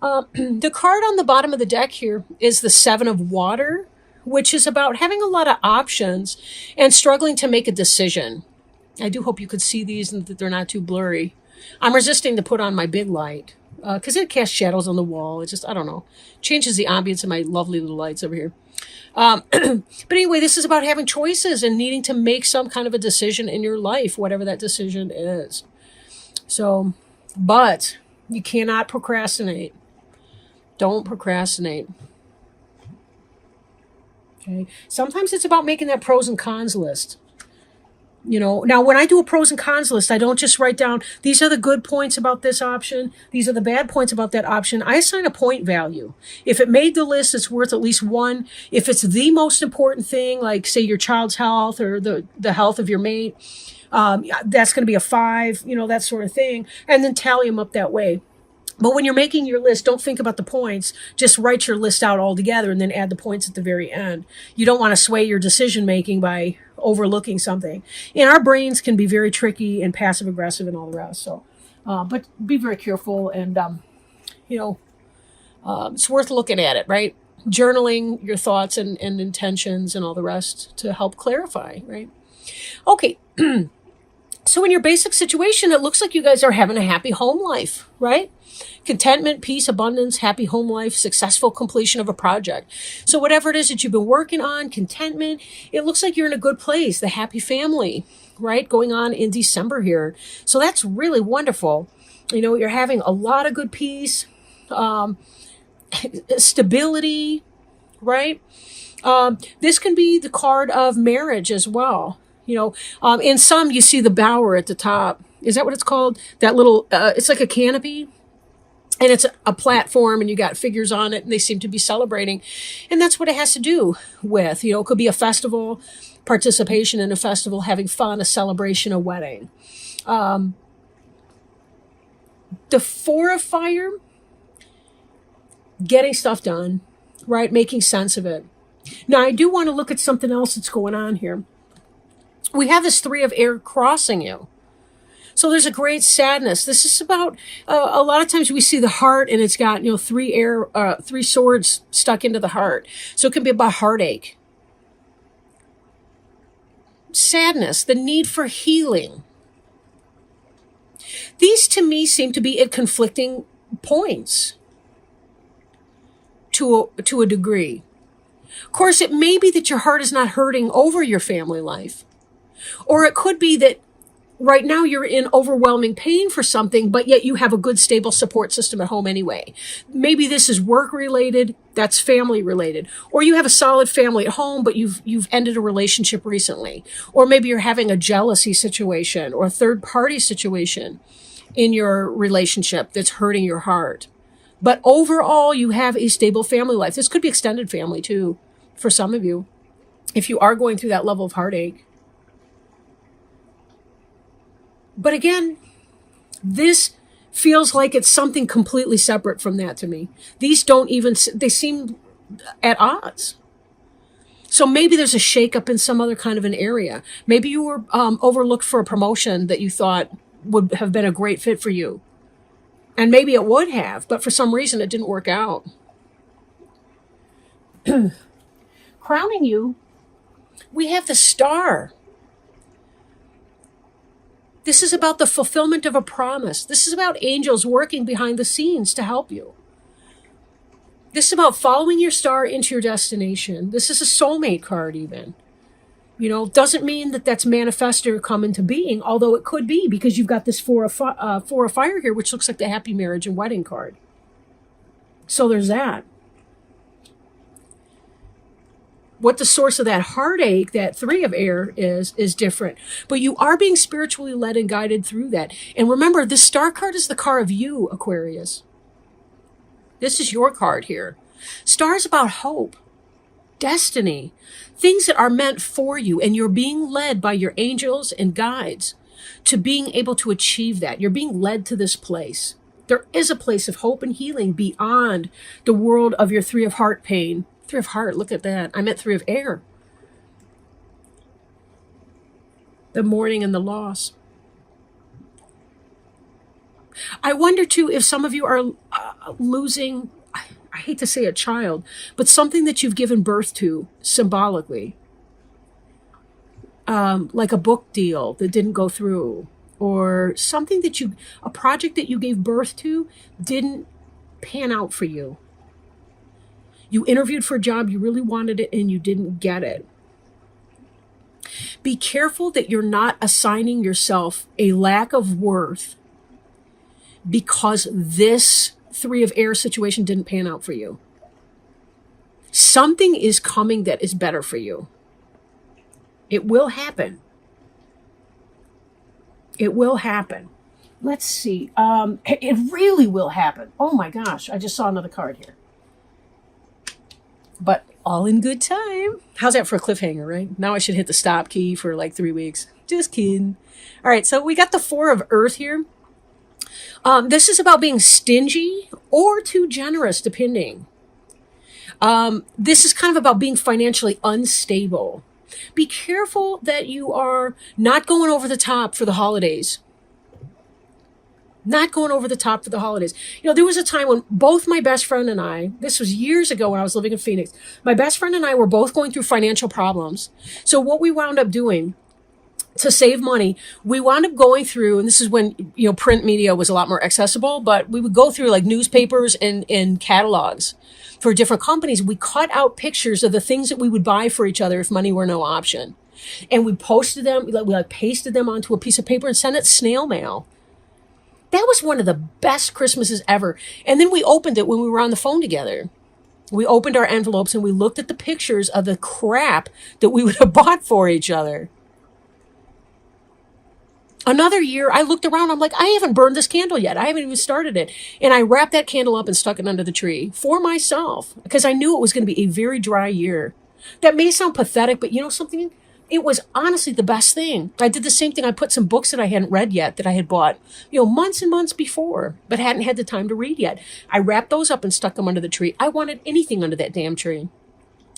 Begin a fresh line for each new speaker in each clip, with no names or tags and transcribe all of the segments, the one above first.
The card on the bottom of the deck here is the Seven of Water, which is about having a lot of options and struggling to make a decision. I do hope you could see these and that they're not too blurry. I'm resisting to put on my big light because it casts shadows on the wall. It just, I don't know, changes the ambience of my lovely little lights over here. But anyway, this is about having choices and needing to make some kind of a decision in your life, whatever that decision is. So, but you cannot procrastinate. Don't procrastinate. Okay. Sometimes it's about making that pros and cons list. Now when I do a pros and cons list, I don't just write down, these are the good points about this option. These are the bad points about that option. I assign a point value. If it made the list, it's worth at least 1. If it's the most important thing, like say your child's health or the health of your mate, that's going to be a 5, that sort of thing. And then tally them up that way. But when you're making your list, don't think about the points. Just write your list out all together and then add the points at the very end. You don't want to sway your decision making by overlooking something. And our brains can be very tricky and passive aggressive and all the rest. So, but be very careful and, it's worth looking at it, right? Journaling your thoughts and intentions and all the rest to help clarify, right? Okay. So in your basic situation, it looks like you guys are having a happy home life, right? Contentment, peace, abundance, happy home life, successful completion of a project. So whatever it is that you've been working on, contentment, it looks like you're in a good place, the happy family, right? Going on in December here. So that's really wonderful. You're having a lot of good peace, stability, right? This can be the card of marriage as well. In some, you see the bower at the top. Is that what it's called? That little, it's like a canopy. And it's a platform and you got figures on it and they seem to be celebrating. And that's what it has to do with, it could be a festival, participation in a festival, having fun, a celebration, a wedding. The 4 of fire, getting stuff done, right? Making sense of it. Now, I do want to look at something else that's going on here. We have this 3 of air crossing you. So there's a great sadness. This is about, a lot of times we see the heart and it's got, 3 swords stuck into the heart. So it can be about heartache. Sadness, the need for healing. These to me seem to be at conflicting points to a degree. Of course, it may be that your heart is not hurting over your family life. Or it could be that right now you're in overwhelming pain for something, but yet you have a good, stable support system at home anyway. Maybe this is work related, that's family related. Or you have a solid family at home, but you've ended a relationship recently. Or maybe you're having a jealousy situation or a third party situation in your relationship that's hurting your heart. But overall, you have a stable family life. This could be extended family too, for some of you, if you are going through that level of heartache. But again, this feels like it's something completely separate from that to me. These they seem at odds. So maybe there's a shakeup in some other kind of an area. Maybe you were overlooked for a promotion that you thought would have been a great fit for you. And maybe it would have, but for some reason it didn't work out. Crowning you, we have the Star. This is about the fulfillment of a promise. This is about angels working behind the scenes to help you. This is about following your star into your destination. This is a soulmate card even. Doesn't mean that that's manifest or come into being, although it could be because you've got this 4 of fire here, which looks like the happy marriage and wedding card. So there's that. What the source of that heartache, that 3 of air is different. But you are being spiritually led and guided through that. And remember, this star card is the card of you, Aquarius. This is your card here. Star is about hope, destiny, things that are meant for you. And you're being led by your angels and guides to being able to achieve that. You're being led to this place. There is a place of hope and healing beyond the world of your 3 of heart pain. 3 of heart, look at that. I meant 3 of air. The mourning and the loss. I wonder too if some of you are losing, I hate to say a child, but something that you've given birth to symbolically. Like a book deal that didn't go through, or something that a project that you gave birth to didn't pan out for you. You interviewed for a job, you really wanted it, and you didn't get it. Be careful that you're not assigning yourself a lack of worth because this Three of Air situation didn't pan out for you. Something is coming that is better for you. It will happen. It will happen. Let's see. It really will happen. Oh my gosh, I just saw another card here. But all in good time. How's that for a cliffhanger, right? Now I should hit the stop key for like 3 weeks. Just kidding. All right, so we got the Four of Earth here. This is about being stingy or too generous, depending. This is kind of about being financially unstable. Be careful that you are not going over the top for the holidays. Not going over the top for the holidays. You know, there was a time when both my best friend and I, this was years ago when I was living in Phoenix, my best friend and I were both going through financial problems. So what we wound up doing to save money, we wound up going through, and this is when, you know, print media was a lot more accessible, but we would go through like newspapers and catalogs for different companies. We cut out pictures of the things that we would buy for each other if money were no option. And we posted them, we pasted them onto a piece of paper and sent it snail mail. That was one of the best Christmases ever. And then we opened it when we were on the phone together. We opened our envelopes and we looked at the pictures of the crap that we would have bought for each other. Another year, I looked around, I'm like, I haven't burned this candle yet. I haven't even started it. And I wrapped that candle up and stuck it under the tree for myself because I knew it was going to be a very dry year. That may sound pathetic, but you know something? It was honestly the best thing. I did the same thing. I put some books that I hadn't read yet that I had bought, you know, months and months before, but hadn't had the time to read yet. I wrapped those up and stuck them under the tree. I wanted anything under that damn tree.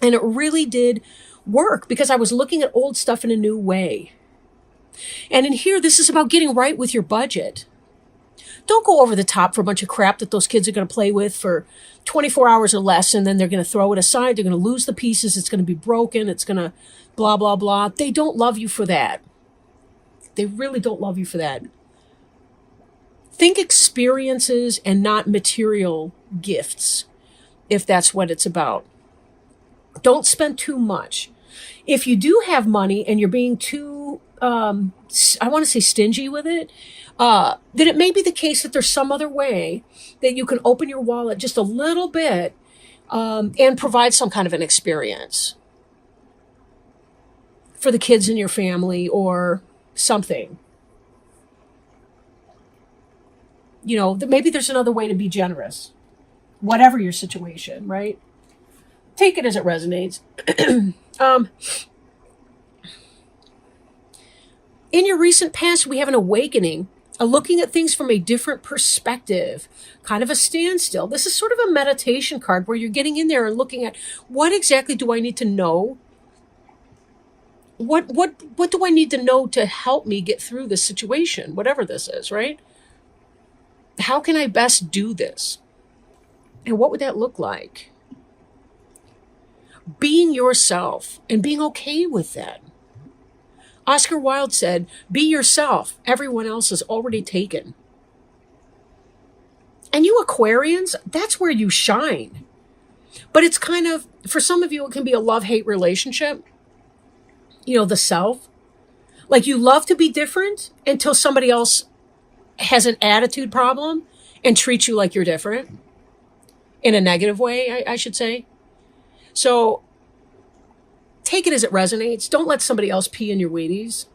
And it really did work because I was looking at old stuff in a new way. And in here, this is about getting right with your budget. Don't go over the top for a bunch of crap that those kids are going to play with for 24 hours or less, and then they're going to throw it aside. They're going to lose the pieces. It's going to be broken. It's going to blah, blah, blah. They don't love you for that. They really don't love you for that. Think experiences and not material gifts, if that's what it's about. Don't spend too much. If you do have money and you're being too, I want to say stingy with it, then it may be the case that there's some other way that you can open your wallet just a little bit and provide some kind of an experience for the kids in your family or something. You know, maybe there's another way to be generous, whatever your situation, right? Take it as it resonates. In your recent past, we have an awakening, a looking at things from a different perspective, kind of a standstill. This is sort of a meditation card where you're getting in there and looking at what exactly do I need to know? What do I need to know to help me get through this situation, whatever this is, right? How can I best do this? And what would that look like? Being yourself and being okay with that. Oscar Wilde said, be yourself. Everyone else is already taken. And you Aquarians, that's where you shine. But it's kind of, for some of you, it can be a love-hate relationship. You know, the self. Like you love to be different until somebody else has an attitude problem and treats you like you're different. In a negative way, I should say. So take it as it resonates. Don't let somebody else pee in your Wheaties.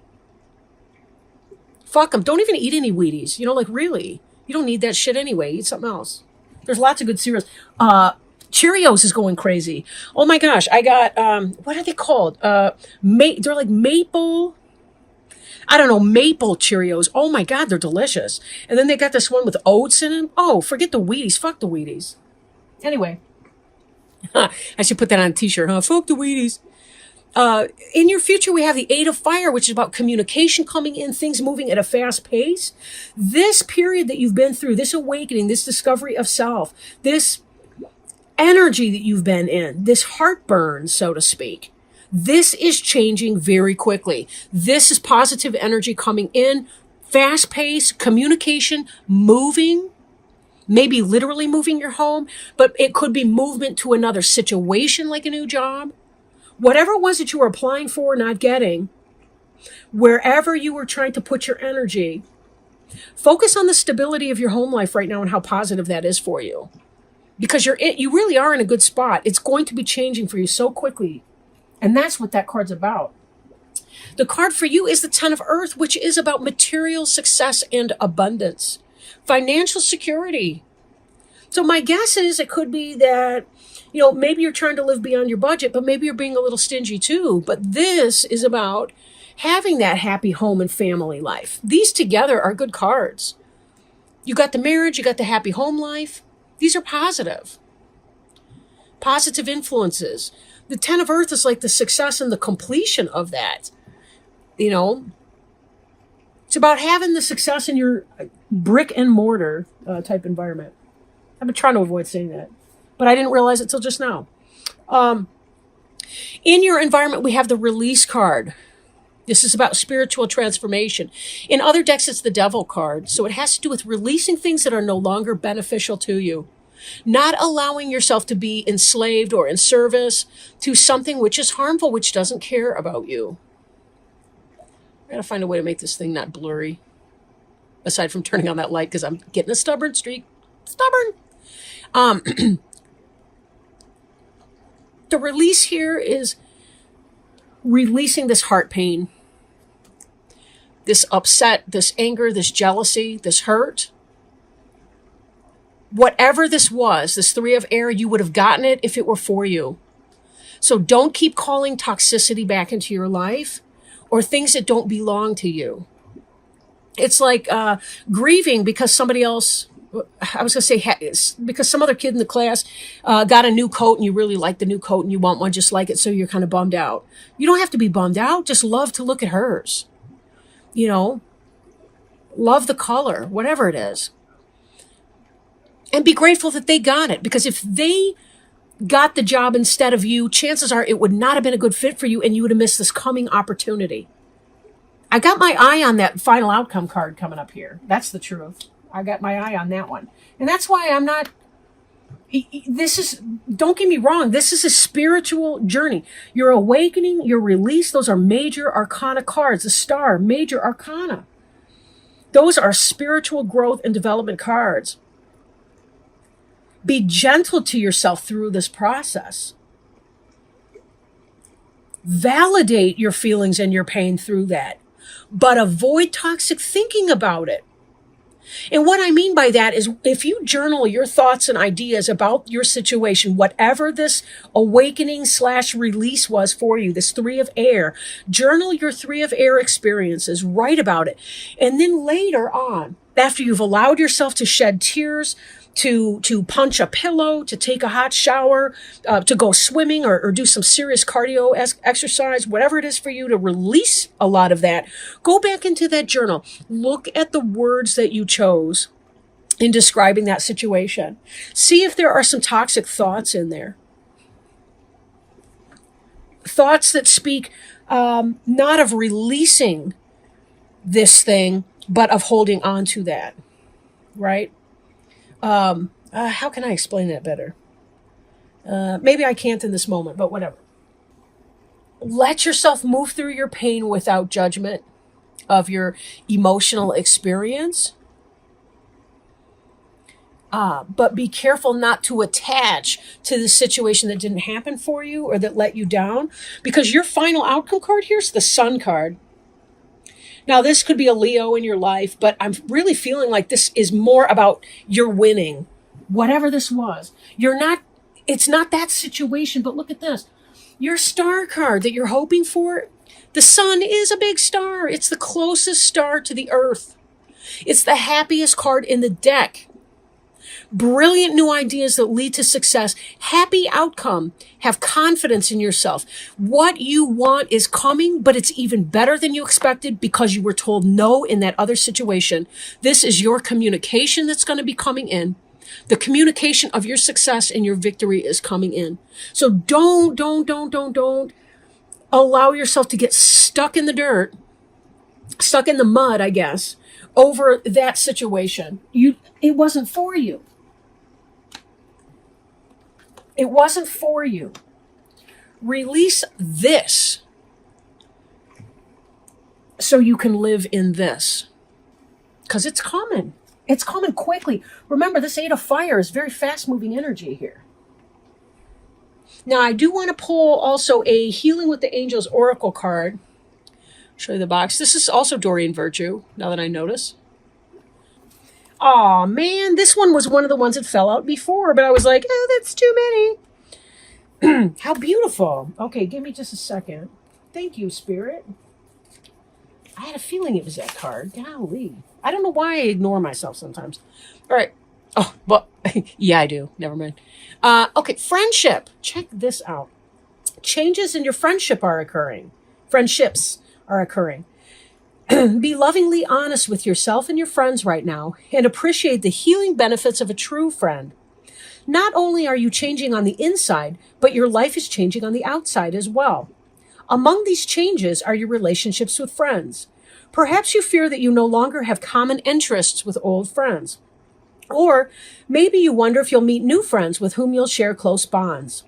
Fuck them. Don't even eat any Wheaties. You know, like really. You don't need that shit anyway. Eat something else. There's lots of good cereals. Cheerios is going crazy. Oh my gosh. I got, what are they called? They're like maple, I don't know, maple Cheerios. Oh my God, they're delicious. And then they got this one with oats in them. Oh, forget the Wheaties. Fuck the Wheaties. Anyway. I should put that on a t-shirt, huh? Fuck the Wheaties. In your future, we have the Eight of Fire, which is about communication coming in, things moving at a fast pace. This period that you've been through, this awakening, this discovery of self, this energy that you've been in, this heartburn, so to speak, this is changing very quickly. This is positive energy coming in, fast pace, communication, moving, maybe literally moving your home, but it could be movement to another situation like a new job. Whatever it was that you were applying for, not getting, wherever you were trying to put your energy, focus on the stability of your home life right now and how positive that is for you. Because you really are in a good spot. It's going to be changing for you so quickly. And that's what that card's about. The card for you is the Ten of Earth, which is about material success and abundance, financial security. So my guess is it could be that, maybe you're trying to live beyond your budget, but maybe you're being a little stingy too. But this is about having that happy home and family life. These together are good cards. You got the marriage, you got the happy home life. These are positive influences. The Ten of Earth is like the success and the completion of that. It's about having the success in your brick and mortar type environment. I've been trying to avoid saying that, but I didn't realize it till just now. In your environment, we have the Release card. This is about spiritual transformation. In other decks, it's the Devil card. So it has to do with releasing things that are no longer beneficial to you. Not allowing yourself to be enslaved or in service to something which is harmful, which doesn't care about you. I gotta find a way to make this thing not blurry. Aside from turning on that light, because I'm getting a stubborn streak. Stubborn. The release here is releasing this heart pain, this upset, this anger, this jealousy, this hurt. Whatever this was, this Three of Air, you would have gotten it if it were for you. So don't keep calling toxicity back into your life or things that don't belong to you. It's like grieving because somebody else, I was going to say, because some other kid in the class got a new coat and you really like the new coat and you want one just like it, so you're kind of bummed out. You don't have to be bummed out. Just love to look at hers. Love the color, whatever it is. And be grateful that they got it, because if they got the job instead of you, chances are it would not have been a good fit for you and you would have missed this coming opportunity. I got my eye on that final outcome card coming up here. That's the truth. I got my eye on that one. And that's why I'm not, don't get me wrong, this is a spiritual journey. Your awakening, your release, those are major arcana cards. The Star, major arcana. Those are spiritual growth and development cards. Be gentle to yourself through this process. Validate your feelings and your pain through that, but avoid toxic thinking about it. And what I mean by that is if you journal your thoughts and ideas about your situation, whatever this awakening / release was for you, this Three of Air, journal your Three of Air experiences, write about it. And then later on, after you've allowed yourself to shed tears, to punch a pillow, to take a hot shower, to go swimming or do some serious cardio exercise, whatever it is for you to release a lot of that, go back into that journal. Look at the words that you chose in describing that situation. See if there are some toxic thoughts in there. Thoughts that speak not of releasing this thing, but of holding on to that, right? How can I explain that better? Maybe I can't in this moment, but whatever. Let yourself move through your pain without judgment of your emotional experience. But be careful not to attach to the situation that didn't happen for you or that let you down, because your final outcome card here is the Sun card. Now, this could be a Leo in your life, but I'm really feeling like this is more about you're winning. Whatever this was. It's not that situation, but look at this. Your Star card that you're hoping for, the Sun is a big star. It's the closest star to the Earth. It's the happiest card in the deck. brilliant new ideas that lead to success, happy outcome, have confidence in yourself. What you want is coming, but it's even better than you expected because you were told no in that other situation. This is your communication that's going to be coming in. The communication of your success and your victory is coming in. So don't allow yourself to get stuck in the dirt, stuck in the mud, I guess, over that situation. It wasn't for you. It wasn't for you. Release this so you can live in this. Because it's coming. It's coming quickly. Remember, this Eight of Fire is very fast-moving energy here. Now, I do want to pull also a Healing with the Angels Oracle card. Show you the box. This is also Doreen Virtue, now that I notice. Aw, man, this one was one of the ones that fell out before, but I was like, oh, that's too many. How beautiful. Okay, give me just a second. Thank you, Spirit. I had a feeling it was that card. Golly. I don't know why I ignore myself sometimes. All right. Oh, well, yeah, I do. Never mind. Okay, friendship. Check this out. Changes in your friendship are occurring. Friendships are occurring. Be lovingly honest with yourself and your friends right now and appreciate the healing benefits of a true friend. Not only are you changing on the inside, but your life is changing on the outside as well. Among these changes are your relationships with friends. Perhaps you fear that you no longer have common interests with old friends. Or maybe you wonder if you'll meet new friends with whom you'll share close bonds.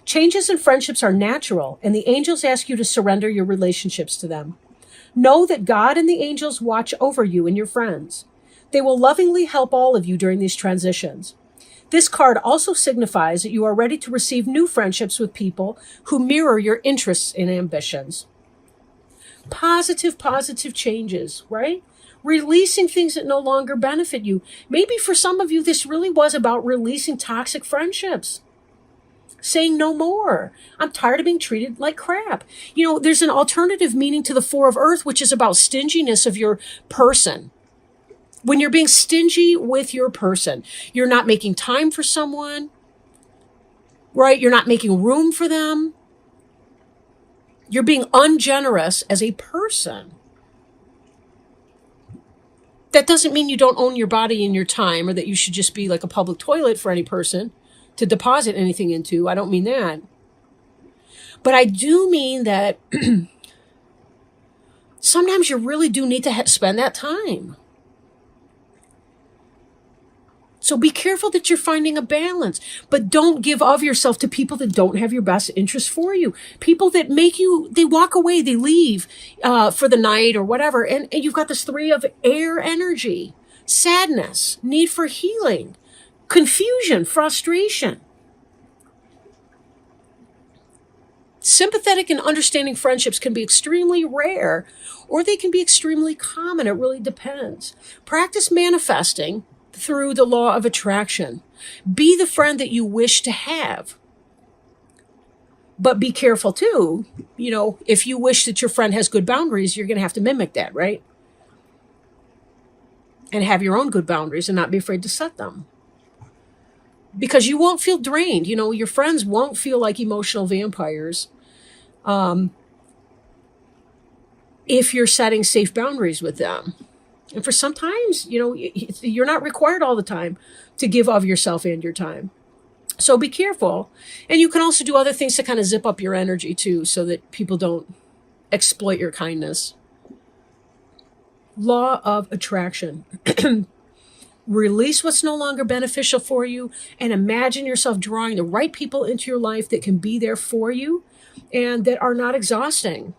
Changes in friendships are natural, and the angels ask you to surrender your relationships to them. Know that God and the angels watch over you and your friends. They will lovingly help all of you during these transitions. This card also signifies that you are ready to receive new friendships with people who mirror your interests and ambitions. Positive changes, right? Releasing things that no longer benefit you. Maybe for some of you, this really was about releasing toxic friendships. Saying no more. I'm tired of being treated like crap. You know, there's an alternative meaning to the Four of Earth, which is about stinginess of your person. When you're being stingy with your person, you're not making time for someone, right? You're not making room for them. You're being ungenerous as a person. That doesn't mean you don't own your body and your time, or that you should just be like a public toilet for any person to deposit anything into. I don't mean that. But I do mean that sometimes you really do need to spend that time. So be careful that you're finding a balance, but don't give of yourself to people that don't have your best interests for you. People that make you, they walk away, they leave for the night or whatever. And you've got this Three of Air energy, sadness, need for healing, confusion, frustration. Sympathetic and understanding friendships can be extremely rare, or they can be extremely common. It really depends. Practice manifesting through the law of attraction. Be the friend that you wish to have. But be careful too. You know, if you wish that your friend has good boundaries, you're going to have to mimic that, right? And have your own good boundaries and not be afraid to set them. Because you won't feel drained. You know, your friends won't feel like emotional vampires if you're setting safe boundaries with them. And for sometimes, you know, you're not required all the time to give of yourself and your time. So be careful. And you can also do other things to kind of zip up your energy too, so that people don't exploit your kindness. Law of attraction. Release what's no longer beneficial for you and imagine yourself drawing the right people into your life that can be there for you and that are not exhausting.